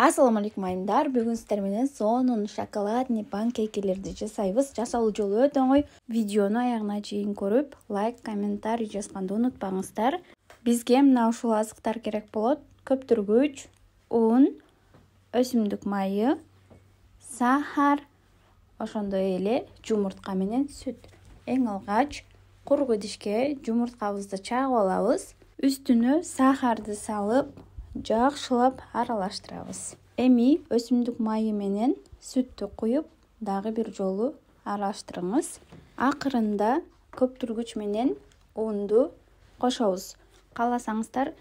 Assalamu алейкум айымдар. Бүгүн сиздер менен сонун шоколадный панкейкелерди жасайбыз. Жасалуу жолу өтө оңой. Видеону аягына чейин көрүп, лайк, комментарий жазганды унутпаңыздар. Бизге мына ушул азыктар керек болот. Көптүргүч, un, өсүмдүк майы, сахар, ошондой эле жумуртка менен сүт. Эң алгач кургу идишке жумурткабызды чагып алабыз. Үстүнө сахарды салып, жакшылап аралаштырабыз. Эми өсүмдүк майы менен сүттү куюп, дагы бир жолу аралаштырыңыз. Акырында көптүргүч менен унду кошобуз. Кааласаңыздар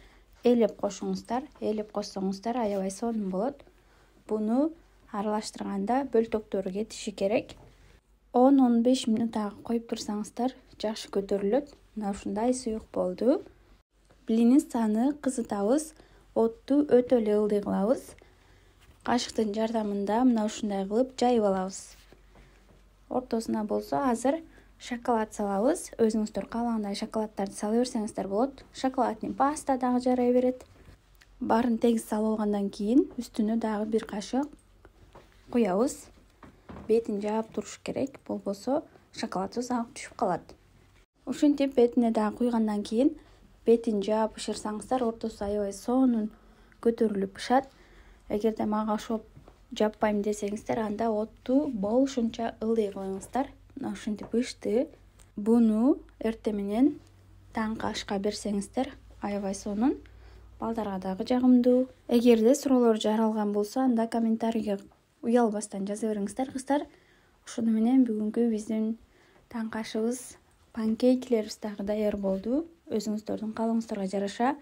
элеп кошуңуздар, элеп кошсоңуздар аябай сонун болот. Буну аралаштырганда бөлтөктөрү кетиши керек. 10-15 мүнөт дагы коюп турсаңыздар жакшы көтөрүлөт. Мына ушундай суюк болду. Блинницаны кызытабыз. Отту өтө эле ылдый кылабыз. Кашыктын жардамында мына ушундай кылып жайып алабыз. Ортосуна болсо азыр шоколад салабыз. Өзүңүздөр каалагандай шоколаддарды сала берсеңиздер болот. Шоколадный паста дагы жарай берет. Баарын тегиз салып алгандан кийин үстүнө дагы бир кашык куябыз. Бетин жаап туруш керек, болбосо шоколадыбыз агып түшүп калат. Ушинтип бетине дагы куйгандан кийин бетин жаап бышырсаңыздар ортосу аябай сонун көтөрүлүп бышат. Эгерде мага ошоп жаппайм десеңиздер, анда отту болушунча ылдый кылыңыздар. Мына ушинтип бышты. Буну эртең менен таңкы ашка берсеңиздер аябай сонун, балдарга дагы жагымдуу. Эгерде суроолор жаралган болсо, анда комментарийге уялбастан жаза бериңиздер кыздар. Ушуну менен бүгүнкү биздин таңкы ашыбыз, панкейкилерибиз дагы даяр болду. Өзүңүздөрдүн каалооңуздарга жараша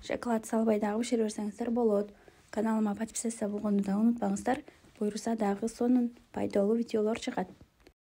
шоколад салбай дагы бышыра берсеңиздер болот. Каналыма подписаться болгонду да унутпаңыздар. Буюрса дагы сонун пайдалуу видеолор чыгат.